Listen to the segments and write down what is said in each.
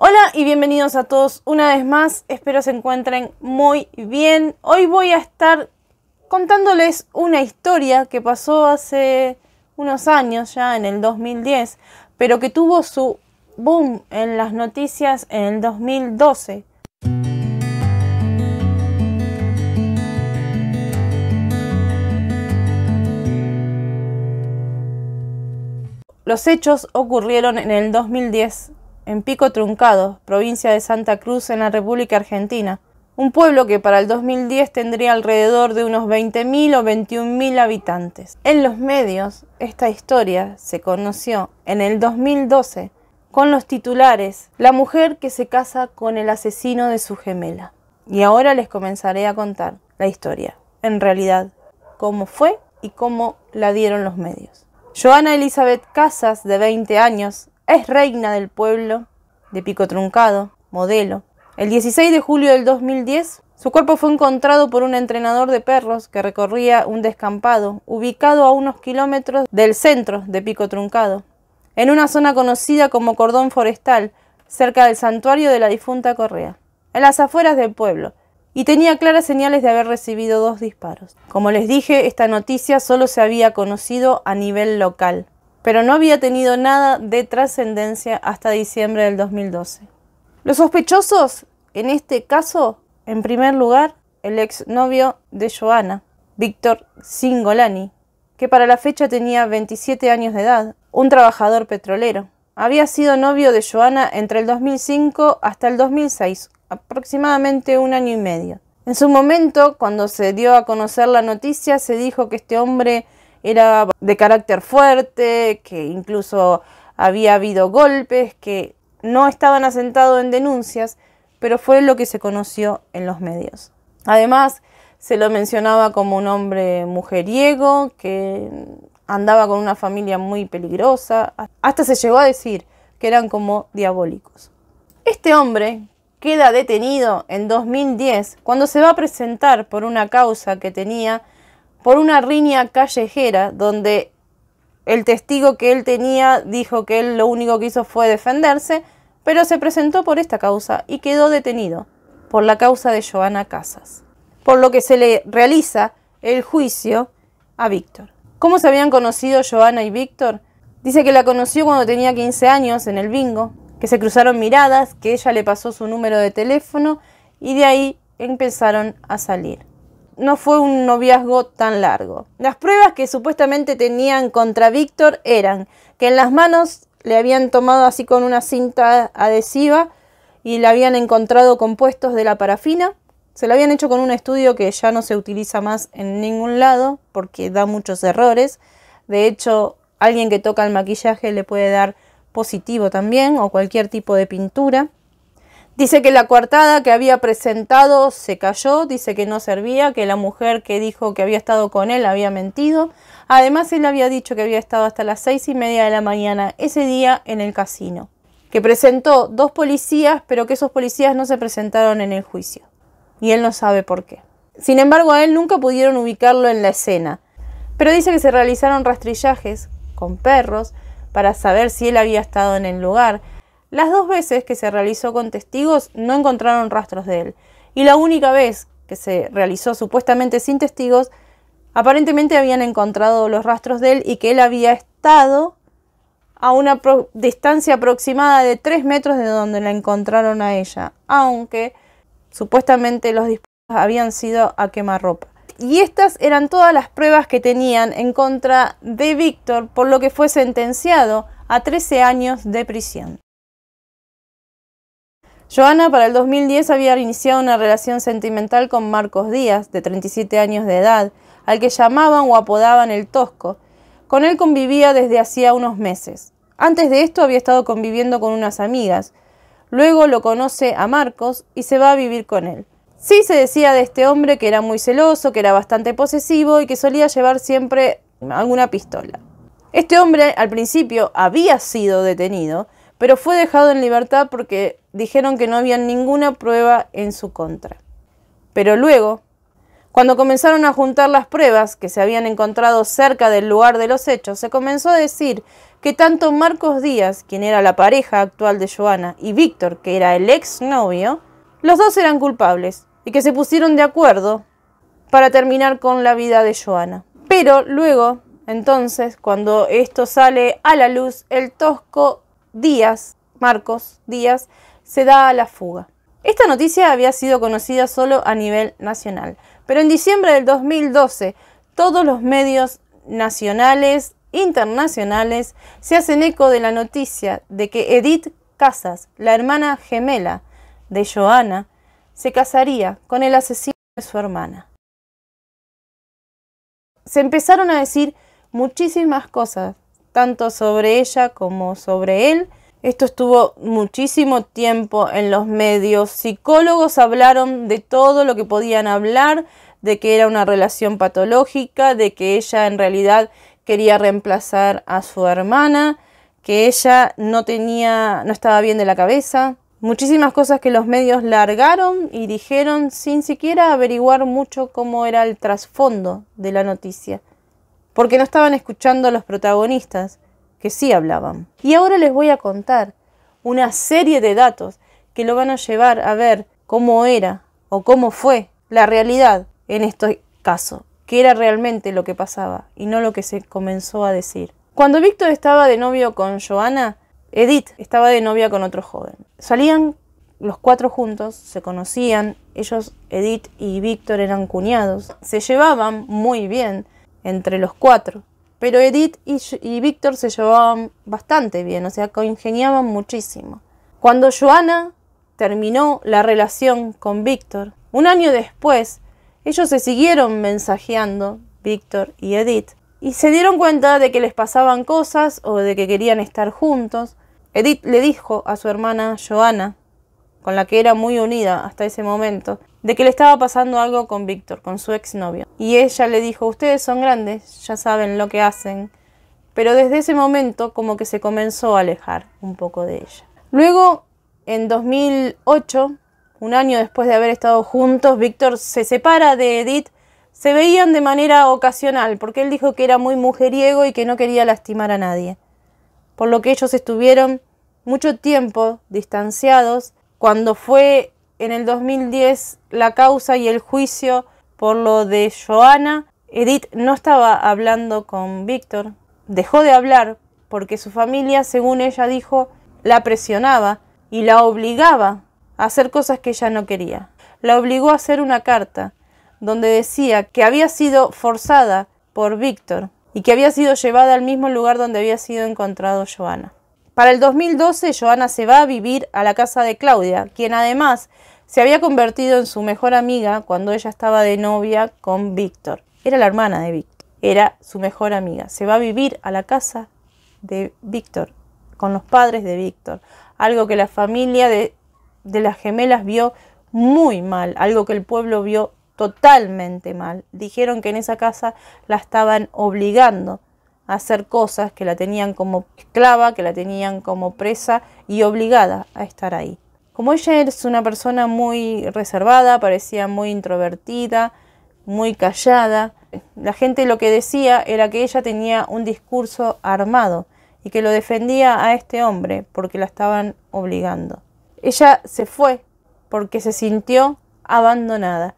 Hola y bienvenidos a todos una vez más, espero se encuentren muy bien. Hoy voy a estar contándoles una historia que pasó hace unos años, ya en el 2010, pero que tuvo su boom en las noticias en el 2012. Los hechos ocurrieron en el 2010. En Pico Truncado, provincia de Santa Cruz, en la República Argentina. Un pueblo que para el 2010 tendría alrededor de unos 20.000 o 21.000 habitantes. En los medios, esta historia se conoció en el 2012 con los titulares: la mujer que se casa con el asesino de su gemela. Y ahora les comenzaré a contar la historia, en realidad, cómo fue y cómo la dieron los medios. Joana Elizabeth Casas, de 20 años, es reina del pueblo de Pico Truncado, modelo. El 16 de julio del 2010, su cuerpo fue encontrado por un entrenador de perros que recorría un descampado ubicado a unos kilómetros del centro de Pico Truncado, en una zona conocida como cordón forestal, cerca del santuario de la difunta Correa, en las afueras del pueblo, y tenía claras señales de haber recibido 2 disparos. Como les dije, esta noticia solo se había conocido a nivel local, pero no había tenido nada de trascendencia hasta diciembre del 2012. Los sospechosos, en este caso, en primer lugar, el exnovio de Joana, Víctor Cingolani, que para la fecha tenía 27 años de edad, un trabajador petrolero. Había sido novio de Joana entre el 2005 hasta el 2006, aproximadamente 1 año y medio. En su momento, cuando se dio a conocer la noticia, se dijo que este hombre era de carácter fuerte, que incluso había habido golpes, que no estaban asentados en denuncias, pero fue lo que se conoció en los medios. Además, se lo mencionaba como un hombre mujeriego, que andaba con una familia muy peligrosa. Hasta se llegó a decir que eran como diabólicos. Este hombre queda detenido en 2010 cuando se va a presentar por una causa que tenía por una riña callejera, donde el testigo que él tenía dijo que él lo único que hizo fue defenderse, pero se presentó por esta causa y quedó detenido por la causa de Joana Casas, por lo que se le realiza el juicio a Víctor. ¿Cómo se habían conocido Joana y Víctor? Dice que la conoció cuando tenía 15 años en el bingo, que se cruzaron miradas, que ella le pasó su número de teléfono y de ahí empezaron a salir. No fue un noviazgo tan largo. Las pruebas que supuestamente tenían contra Víctor eran que en las manos le habían tomado así con una cinta adhesiva y le habían encontrado compuestos de la parafina. Se lo habían hecho con un estudio que ya no se utiliza más en ningún lado porque da muchos errores. De hecho, alguien que toca el maquillaje le puede dar positivo también, o cualquier tipo de pintura. Dice que la coartada que había presentado se cayó, dice que no servía, que la mujer que dijo que había estado con él había mentido. Además, él había dicho que había estado hasta las 6:30 de la mañana ese día en el casino. Que presentó 2 policías, pero que esos policías no se presentaron en el juicio. Y él no sabe por qué. Sin embargo, a él nunca pudieron ubicarlo en la escena. Pero dice que se realizaron rastrillajes con perros para saber si él había estado en el lugar. Las 2 veces que se realizó con testigos no encontraron rastros de él. Y la única vez que se realizó supuestamente sin testigos, aparentemente habían encontrado los rastros de él y que él había estado a una distancia aproximada de 3 metros de donde la encontraron a ella. Aunque supuestamente los disparos habían sido a quemarropa. Y estas eran todas las pruebas que tenían en contra de Víctor, por lo que fue sentenciado a 13 años de prisión. Joana para el 2010 había iniciado una relación sentimental con Marcos Díaz, de 37 años de edad, al que llamaban o apodaban el Tosco. Con él convivía desde hacía unos meses. Antes de esto había estado conviviendo con unas amigas. Luego lo conoce a Marcos y se va a vivir con él. Sí se decía de este hombre que era muy celoso, que era bastante posesivo y que solía llevar siempre alguna pistola. Este hombre al principio había sido detenido, pero fue dejado en libertad porque dijeron que no había ninguna prueba en su contra. Pero luego, Cuando comenzaron a juntar las pruebas que se habían encontrado cerca del lugar de los hechos, se comenzó a decir que tanto Marcos Díaz, quien era la pareja actual de Joana, y Víctor, que era el exnovio, los dos eran culpables y que se pusieron de acuerdo para terminar con la vida de Joana. Pero luego, entonces, cuando esto sale a la luz, el tosco Díaz, Marcos Díaz, se da a la fuga. Esta noticia había sido conocida solo a nivel nacional, pero en diciembre del 2012 todos los medios nacionales, internacionales, se hacen eco de la noticia de que Edith Casas, la hermana gemela de Joana, se casaría con el asesino de su hermana. Se empezaron a decir muchísimas cosas, tanto sobre ella como sobre él. Esto estuvo muchísimo tiempo en los medios. Psicólogos hablaron de todo lo que podían hablar, de que era una relación patológica, de que ella en realidad quería reemplazar a su hermana, que ella no estaba bien de la cabeza. Muchísimas cosas que los medios largaron y dijeron sin siquiera averiguar mucho cómo era el trasfondo de la noticia, porque no estaban escuchando a los protagonistas, que sí hablaban. Y ahora les voy a contar una serie de datos que lo van a llevar a ver cómo era o cómo fue la realidad en este caso, que era realmente lo que pasaba y no lo que se comenzó a decir. Cuando Víctor estaba de novio con Joana, Edith estaba de novia con otro joven. Salían los cuatro juntos, se conocían, ellos, Edith y Víctor, eran cuñados, se llevaban muy bien entre los cuatro. Pero Edith y Víctor se llevaban bastante bien, o sea, congeniaban muchísimo. Cuando Joana terminó la relación con Víctor, un año después, ellos se siguieron mensajeando, Víctor y Edith, y se dieron cuenta de que les pasaban cosas o de que querían estar juntos. Edith le dijo a su hermana Joana, con la que era muy unida hasta ese momento, de que le estaba pasando algo con Víctor, con su exnovio. Y ella le dijo, ustedes son grandes, ya saben lo que hacen. Pero desde ese momento como que se comenzó a alejar un poco de ella. Luego, en 2008, un año después de haber estado juntos, Víctor se separa de Edith. Se veían de manera ocasional, porque él dijo que era muy mujeriego y que no quería lastimar a nadie. Por lo que ellos estuvieron mucho tiempo distanciados. Cuando fue en el 2010 la causa y el juicio por lo de Joana, Edith no estaba hablando con Víctor. Dejó de hablar porque su familia, según ella dijo, la presionaba y la obligaba a hacer cosas que ella no quería. La obligó a hacer una carta donde decía que había sido forzada por Víctor y que había sido llevada al mismo lugar donde había sido encontrado Joana. Para el 2012, Joana se va a vivir a la casa de Claudia, quien además se había convertido en su mejor amiga cuando ella estaba de novia con Víctor. Era la hermana de Víctor, era su mejor amiga. Se va a vivir a la casa de Víctor, con los padres de Víctor. Algo que la familia de las gemelas vio muy mal, algo que el pueblo vio totalmente mal. Dijeron que en esa casa la estaban obligando a hacer cosas, que la tenían como esclava, que la tenían como presa y obligada a estar ahí. Como ella es una persona muy reservada, parecía muy introvertida, muy callada, la gente lo que decía era que ella tenía un discurso armado y que lo defendía a este hombre porque la estaban obligando. Ella se fue porque se sintió abandonada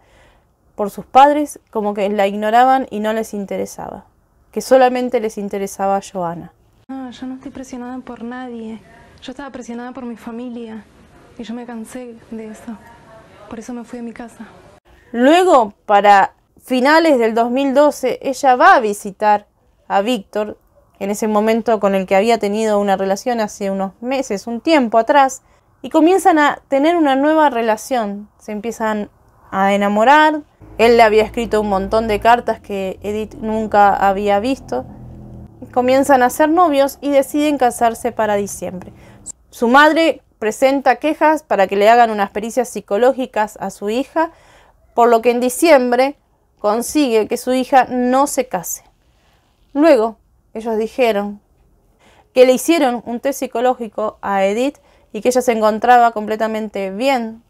por sus padres, como que la ignoraban y no les interesaba, que solamente les interesaba a Joana. No, yo no estoy presionada por nadie. Yo estaba presionada por mi familia y yo me cansé de eso. Por eso me fui de mi casa. Luego, para finales del 2012, ella va a visitar a Víctor, en ese momento con el que había tenido una relación hace unos meses, un tiempo atrás, y comienzan a tener una nueva relación. Se empiezan a enamorar. Él le había escrito un montón de cartas que Edith nunca había visto. Comienzan a ser novios y deciden casarse para diciembre. Su madre presenta quejas para que le hagan unas pericias psicológicas a su hija, por lo que en diciembre consigue que su hija no se case. Luego, ellos dijeron que le hicieron un test psicológico a Edith y que ella se encontraba completamente bien,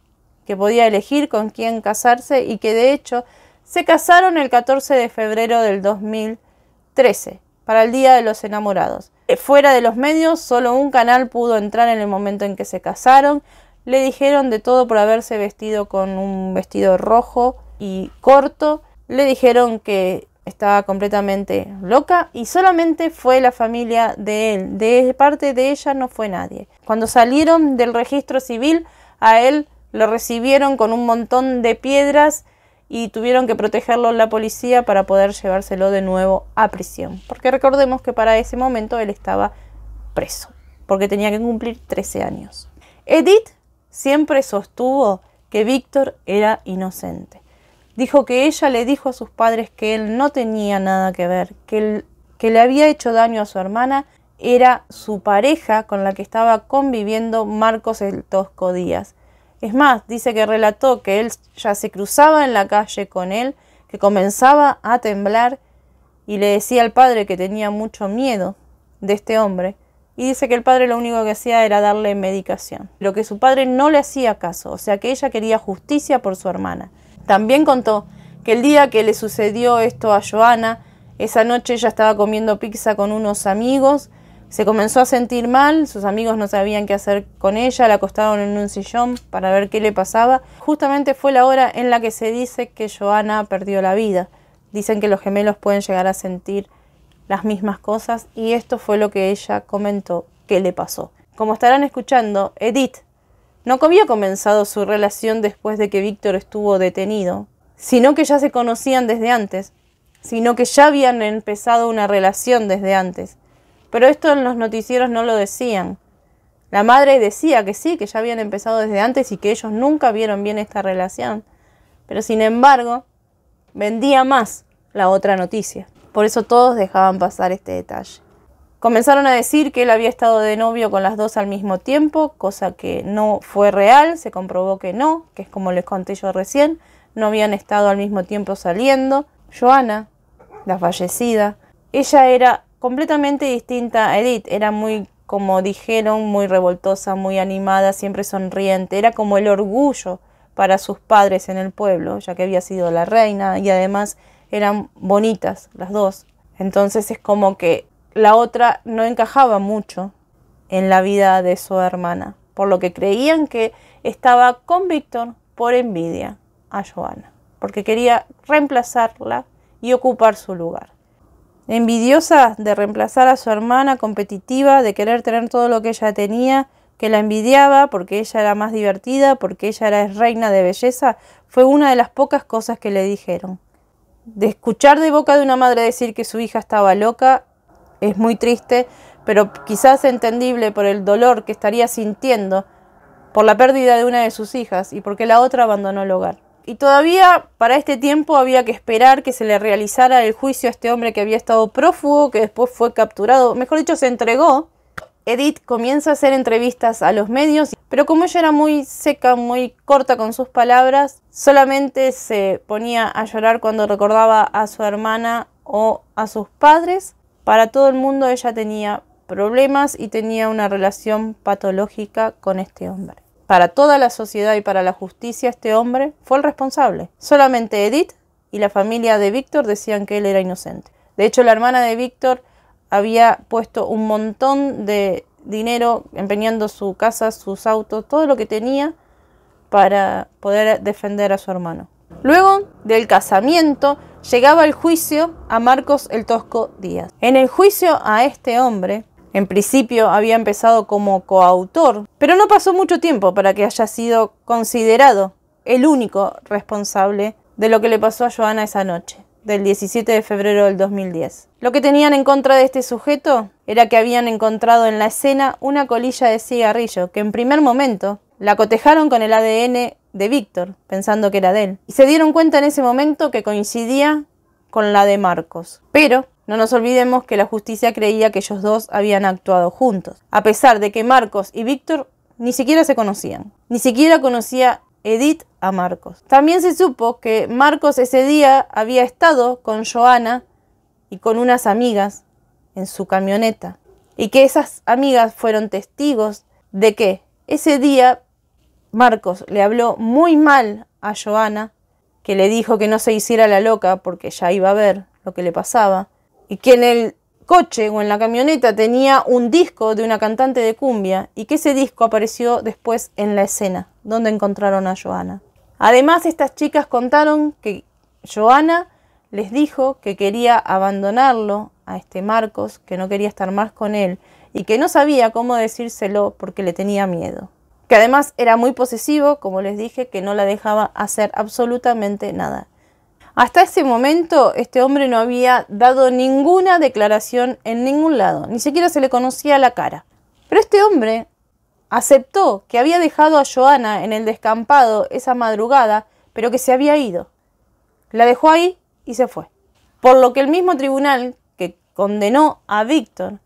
que podía elegir con quién casarse y que de hecho Se casaron el 14 de febrero del 2013, para el Día de los Enamorados. Fuera de los medios, solo un canal pudo entrar en el momento en que se casaron. Le dijeron de todo por haberse vestido con un vestido rojo y corto. Le dijeron que estaba completamente loca y solamente fue la familia de él. De parte de ella no fue nadie. Cuando salieron del registro civil, a él lo recibieron con un montón de piedras y tuvieron que protegerlo la policía para poder llevárselo de nuevo a prisión. Porque recordemos que para ese momento él estaba preso, porque tenía que cumplir 13 años. Edith siempre sostuvo que Víctor era inocente. Dijo que ella le dijo a sus padres que él no tenía nada que ver, que le había hecho daño a su hermana era su pareja con la que estaba conviviendo Marcos el Tosco Díaz. Es más, dice que relató que él ya se cruzaba en la calle con él, que comenzaba a temblar y le decía al padre que tenía mucho miedo de este hombre. Y dice que el padre lo único que hacía era darle medicación, lo que su padre no le hacía caso, o sea que ella quería justicia por su hermana. También contó que el día que le sucedió esto a Joana, esa noche ella estaba comiendo pizza con unos amigos, se comenzó a sentir mal, sus amigos no sabían qué hacer con ella, la acostaron en un sillón para ver qué le pasaba. Justamente fue la hora en la que se dice que Joana perdió la vida. Dicen que los gemelos pueden llegar a sentir las mismas cosas y esto fue lo que ella comentó que le pasó. Como estarán escuchando, Edith no había comenzado su relación después de que Víctor estuvo detenido, sino que ya se conocían desde antes, sino que ya habían empezado una relación desde antes. Pero esto en los noticieros no lo decían. La madre decía que sí, que ya habían empezado desde antes y que ellos nunca vieron bien esta relación. Pero sin embargo, vendía más la otra noticia. Por eso todos dejaban pasar este detalle. Comenzaron a decir que él había estado de novio con las dos al mismo tiempo, cosa que no fue real, se comprobó que no, que es como les conté yo recién, no habían estado al mismo tiempo saliendo. Joana, la fallecida, ella era completamente distinta a Edith, era muy, como dijeron, muy revoltosa, muy animada, siempre sonriente, era como el orgullo para sus padres en el pueblo, ya que había sido la reina y además eran bonitas las dos. Entonces es como que la otra no encajaba mucho en la vida de su hermana, por lo que creían que estaba con Víctor por envidia a Joana, porque quería reemplazarla y ocupar su lugar. Envidiosa de reemplazar a su hermana, competitiva, de querer tener todo lo que ella tenía, que la envidiaba porque ella era más divertida, porque ella era reina de belleza, fue una de las pocas cosas que le dijeron. De escuchar de boca de una madre decir que su hija estaba loca, es muy triste, pero quizás entendible por el dolor que estaría sintiendo por la pérdida de una de sus hijas y porque la otra abandonó el hogar. Y todavía para este tiempo había que esperar que se le realizara el juicio a este hombre que había estado prófugo, que después fue capturado, mejor dicho, se entregó. Edith comienza a hacer entrevistas a los medios, pero como ella era muy seca, muy corta con sus palabras, solamente se ponía a llorar cuando recordaba a su hermana o a sus padres. Para todo el mundo ella tenía problemas y tenía una relación patológica con este hombre. Para toda la sociedad y para la justicia este hombre fue el responsable. Solamente Edith y la familia de Víctor decían que él era inocente. De hecho, la hermana de Víctor había puesto un montón de dinero empeñando su casa, sus autos, todo lo que tenía para poder defender a su hermano. Luego del casamiento llegaba el juicio a Marcos el Tosco Díaz. En el juicio a este hombre, en principio había empezado como coautor, pero no pasó mucho tiempo para que haya sido considerado el único responsable de lo que le pasó a Joana esa noche, del 17 de febrero del 2010. Lo que tenían en contra de este sujeto era que habían encontrado en la escena una colilla de cigarrillo, que en primer momento la cotejaron con el ADN de Víctor, pensando que era de él. Y se dieron cuenta en ese momento que coincidía con la de Marcos. Pero no nos olvidemos que la justicia creía que ellos dos habían actuado juntos, a pesar de que Marcos y Víctor ni siquiera se conocían. Ni siquiera conocía Edith a Marcos. También se supo que Marcos ese día había estado con Joana y con unas amigas en su camioneta. Y que esas amigas fueron testigos de que ese día Marcos le habló muy mal a Joana que le dijo que no se hiciera la loca porque ya iba a ver lo que le pasaba, y que en el coche o en la camioneta tenía un disco de una cantante de cumbia y que ese disco apareció después en la escena donde encontraron a Johanna. Además, estas chicas contaron que Johanna les dijo que quería abandonarlo a este Marcos, que no quería estar más con él y que no sabía cómo decírselo porque le tenía miedo. Que además era muy posesivo, como les dije, que no la dejaba hacer absolutamente nada. Hasta ese momento este hombre no había dado ninguna declaración en ningún lado, ni siquiera se le conocía la cara. Pero este hombre aceptó que había dejado a Johanna en el descampado esa madrugada, pero que se había ido. La dejó ahí y se fue. Por lo que el mismo tribunal que condenó a Víctor,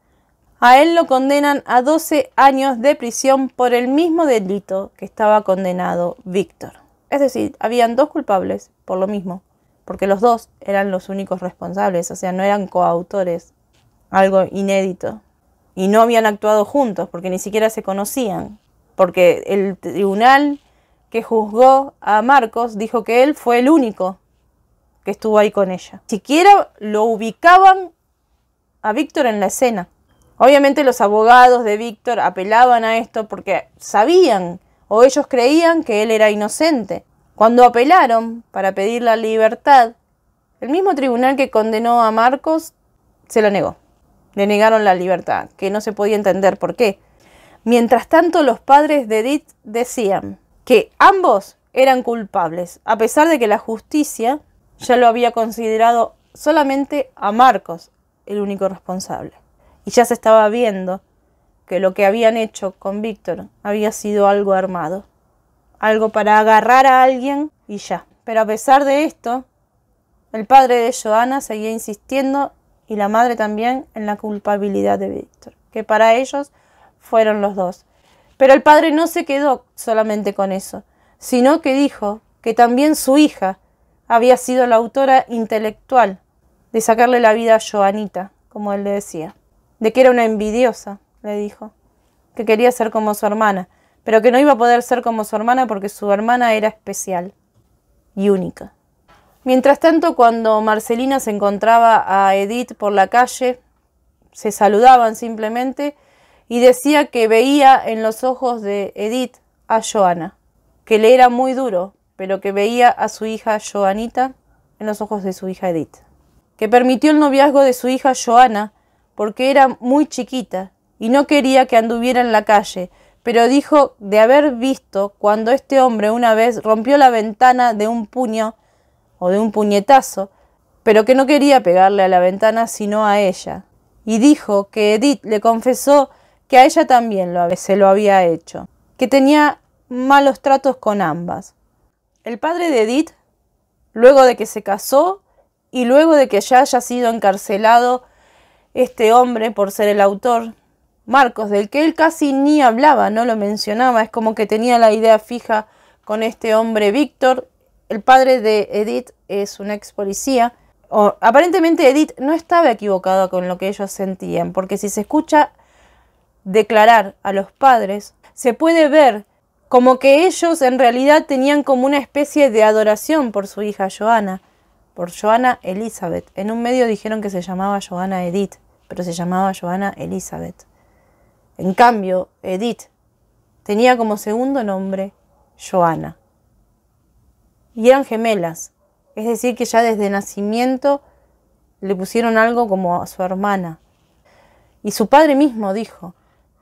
a él lo condenan a 12 años de prisión por el mismo delito que estaba condenado Víctor. Es decir, habían dos culpables por lo mismo, porque los dos eran los únicos responsables, o sea, no eran coautores, algo inédito. Y no habían actuado juntos, porque ni siquiera se conocían, porque el tribunal que juzgó a Marcos dijo que él fue el único que estuvo ahí con ella. Ni siquiera lo ubicaban a Víctor en la escena. Obviamente los abogados de Víctor apelaban a esto porque sabían, o ellos creían que él era inocente. Cuando apelaron para pedir la libertad, el mismo tribunal que condenó a Marcos se lo negó. Le negaron la libertad, que no se podía entender por qué. Mientras tanto, los padres de Edith decían que ambos eran culpables, a pesar de que la justicia ya lo había considerado solamente a Marcos el único responsable. Y ya se estaba viendo que lo que habían hecho con Víctor había sido algo armado. Algo para agarrar a alguien y ya. Pero a pesar de esto, el padre de Johanna seguía insistiendo y la madre también en la culpabilidad de Víctor, que para ellos fueron los dos. Pero el padre no se quedó solamente con eso, sino que dijo que también su hija había sido la autora intelectual de sacarle la vida a Johanita, como él le decía, de que era una envidiosa, le dijo, que quería ser como su hermana, pero que no iba a poder ser como su hermana porque su hermana era especial y única. Mientras tanto, cuando Marcelina se encontraba a Edith por la calle, se saludaban simplemente y decía que veía en los ojos de Edith a Johanna, que le era muy duro, pero que veía a su hija Johanita en los ojos de su hija Edith. Que permitió el noviazgo de su hija Johanna porque era muy chiquita y no quería que anduviera en la calle, pero dijo de haber visto cuando este hombre una vez rompió la ventana de un puño o de un puñetazo, pero que no quería pegarle a la ventana sino a ella. Y dijo que Edith le confesó que a ella también se lo había hecho, que tenía malos tratos con ambas. El padre de Edith, luego de que se casó y luego de que ya haya sido encarcelado este hombre por ser el autor, Marcos, del que él casi ni hablaba, no lo mencionaba, es como que tenía la idea fija con este hombre Víctor. El padre de Edith es un ex policía. Aparentemente Edith no estaba equivocada con lo que ellos sentían, porque si se escucha declarar a los padres, se puede ver como que ellos en realidad tenían como una especie de adoración por su hija Johanna, por Johanna Elizabeth. En un medio dijeron que se llamaba Johanna Edith, pero se llamaba Johanna Elizabeth. En cambio, Edith tenía como segundo nombre Johanna. Y eran gemelas, es decir que ya desde nacimiento le pusieron algo como a su hermana. Y su padre mismo dijo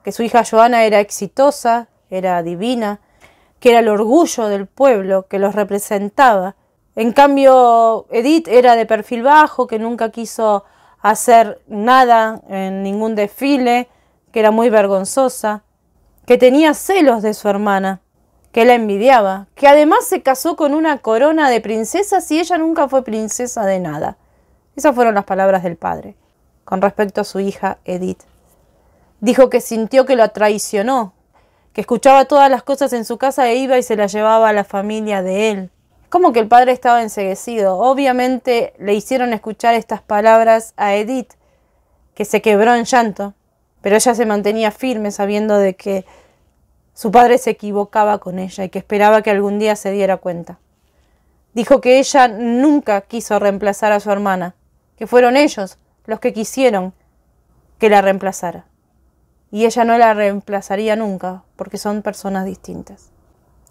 que su hija Johanna era exitosa, era divina, que era el orgullo del pueblo, que los representaba. En cambio, Edith era de perfil bajo, que nunca quiso hacer nada en ningún desfile, que era muy vergonzosa, que tenía celos de su hermana, que la envidiaba, que además se casó con una corona de princesas y ella nunca fue princesa de nada. Esas fueron las palabras del padre con respecto a su hija Edith. Dijo que sintió que lo traicionó, que escuchaba todas las cosas en su casa e iba y se las llevaba a la familia de él. Como que el padre estaba enceguecido. Obviamente le hicieron escuchar estas palabras a Edith, que se quebró en llanto, pero ella se mantenía firme sabiendo de que su padre se equivocaba con ella y que esperaba que algún día se diera cuenta. Dijo que ella nunca quiso reemplazar a su hermana, que fueron ellos los que quisieron que la reemplazara. Y ella no la reemplazaría nunca, porque son personas distintas.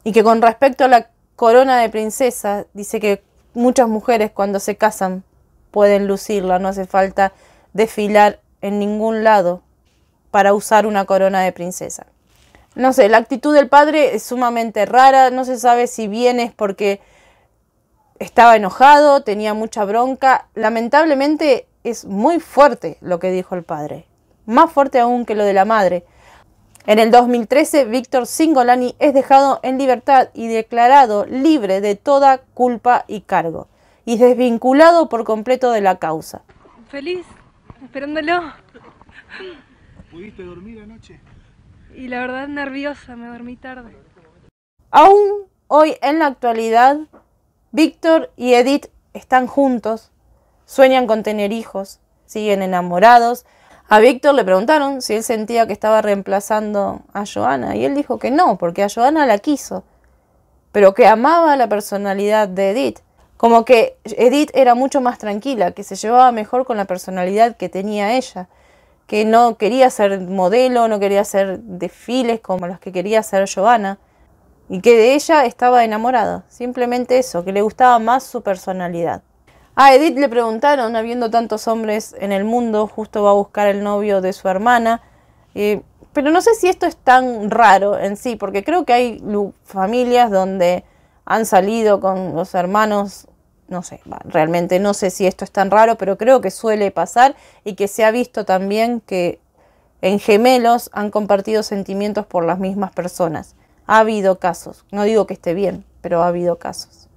Y que con respecto a la corona de princesa, dice que muchas mujeres cuando se casan pueden lucirla, no hace falta desfilar en ningún lado para usar una corona de princesa. No sé, la actitud del padre es sumamente rara, no se sabe si bien es porque estaba enojado, tenía mucha bronca. Lamentablemente es muy fuerte lo que dijo el padre, más fuerte aún que lo de la madre. En el 2013, Víctor Cingolani es dejado en libertad y declarado libre de toda culpa y cargo, y desvinculado por completo de la causa. Feliz, esperándolo. ¿Pudiste dormir anoche? Y la verdad nerviosa, me dormí tarde. Aún hoy, en la actualidad, Víctor y Edith están juntos, sueñan con tener hijos, siguen enamorados. A Víctor le preguntaron si él sentía que estaba reemplazando a Johanna y él dijo que no, porque a Johanna la quiso, pero que amaba la personalidad de Edith. Como que Edith era mucho más tranquila, que se llevaba mejor con la personalidad que tenía ella, que no quería ser modelo, no quería hacer desfiles como los que quería hacer Johanna, y que de ella estaba enamorada, simplemente eso, que le gustaba más su personalidad. A Edith le preguntaron, habiendo tantos hombres en el mundo, justo va a buscar el novio de su hermana, pero no sé si esto es tan raro en sí, porque creo que hay familias donde han salido con los hermanos, no sé, realmente no sé si esto es tan raro, pero creo que suele pasar y que se ha visto también que en gemelos han compartido sentimientos por las mismas personas. Ha habido casos, no digo que esté bien, pero ha habido casos.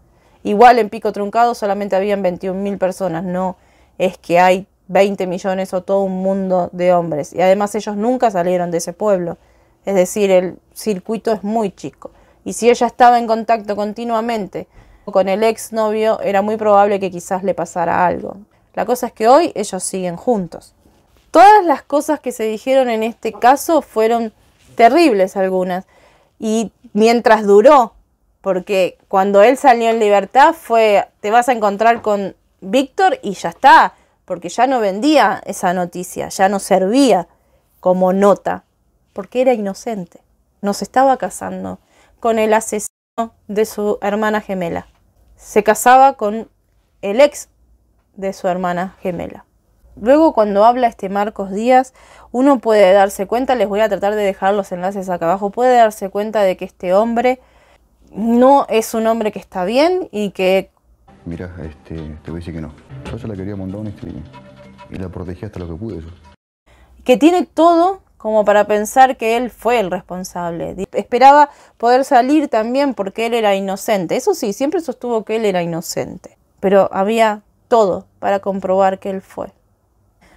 Igual en Pico Truncado solamente habían 21.000 personas, no es que hay 20 millones o todo un mundo de hombres. Y además ellos nunca salieron de ese pueblo, es decir, el circuito es muy chico. Y si ella estaba en contacto continuamente con el exnovio, era muy probable que quizás le pasara algo. La cosa es que hoy ellos siguen juntos. Todas las cosas que se dijeron en este caso fueron terribles algunas. Y mientras duró, porque cuando él salió en libertad fue, te vas a encontrar con Víctor y ya está, porque ya no vendía esa noticia, ya no servía como nota, porque era inocente. No se estaba casando con el asesino de su hermana gemela. Se casaba con el ex de su hermana gemela. Luego, cuando habla Marcos Díaz, uno puede darse cuenta, les voy a tratar de dejar los enlaces acá abajo, puede darse cuenta de que este hombre no es un hombre que está bien y que... Mira, te voy a decir que no. Yo se la quería montar y la protegí hasta lo que pude. Que tiene todo como para pensar que él fue el responsable. Esperaba poder salir también porque él era inocente. Eso sí, siempre sostuvo que él era inocente. Pero había todo para comprobar que él fue.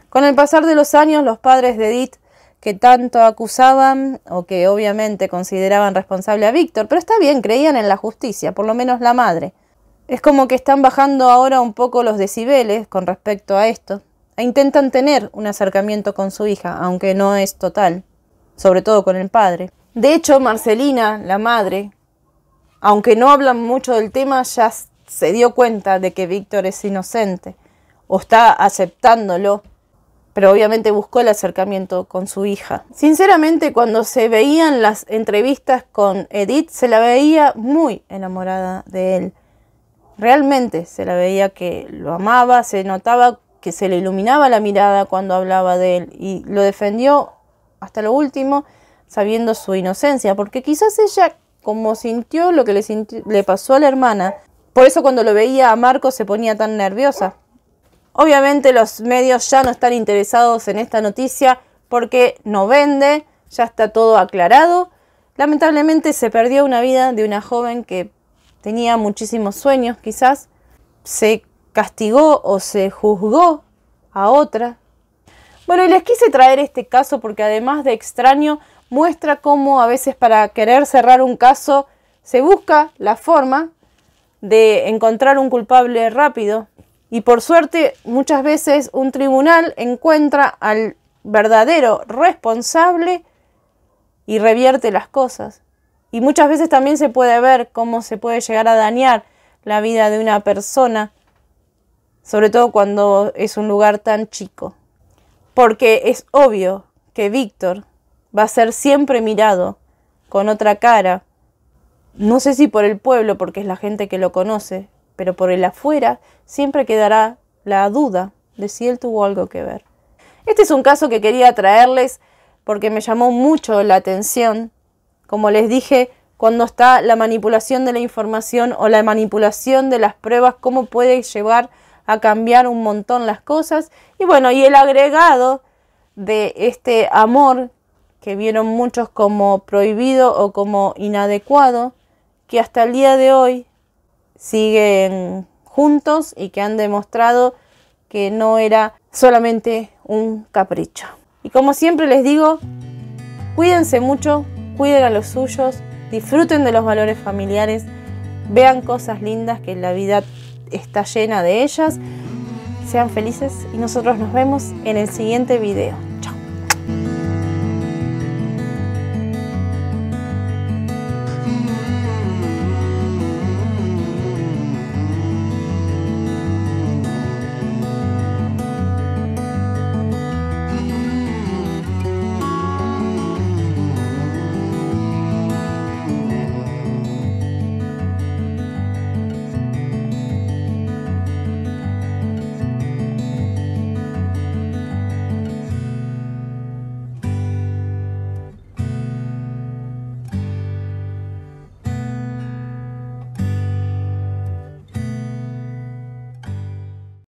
Con el pasar de los años, los padres de Edith, que tanto acusaban o que obviamente consideraban responsable a Víctor, pero está bien, creían en la justicia, por lo menos la madre. Es como que están bajando ahora un poco los decibeles con respecto a esto, e intentan tener un acercamiento con su hija, aunque no es total, sobre todo con el padre. De hecho, Marcelina, la madre, aunque no hablan mucho del tema, ya se dio cuenta de que Víctor es inocente, o está aceptándolo, pero obviamente buscó el acercamiento con su hija. Sinceramente, cuando se veían las entrevistas con Edith, se la veía muy enamorada de él. Realmente se la veía que lo amaba, se notaba que se le iluminaba la mirada cuando hablaba de él y lo defendió hasta lo último sabiendo su inocencia, porque quizás ella, como sintió lo que le pasó a la hermana, por eso cuando lo veía a Marcos se ponía tan nerviosa. Obviamente los medios ya no están interesados en esta noticia porque no vende, ya está todo aclarado. Lamentablemente se perdió una vida de una joven que tenía muchísimos sueños, quizás se castigó o se juzgó a otra. Bueno, y les quise traer este caso porque además de extraño, muestra cómo a veces para querer cerrar un caso se busca la forma de encontrar un culpable rápido. Y por suerte, muchas veces un tribunal encuentra al verdadero responsable y revierte las cosas. Y muchas veces también se puede ver cómo se puede llegar a dañar la vida de una persona, sobre todo cuando es un lugar tan chico. Porque es obvio que Víctor va a ser siempre mirado con otra cara, no sé si por el pueblo, porque es la gente que lo conoce, pero por el afuera siempre quedará la duda de si él tuvo algo que ver. Este es un caso que quería traerles porque me llamó mucho la atención. Como les dije, cuando está la manipulación de la información o la manipulación de las pruebas, cómo puede llevar a cambiar un montón las cosas. Y bueno, y el agregado de este amor que vieron muchos como prohibido o como inadecuado, que hasta el día de hoy siguen juntos y que han demostrado que no era solamente un capricho. Y como siempre les digo, cuídense mucho, cuiden a los suyos, disfruten de los valores familiares, vean cosas lindas que la vida está llena de ellas, sean felices y nosotros nos vemos en el siguiente video.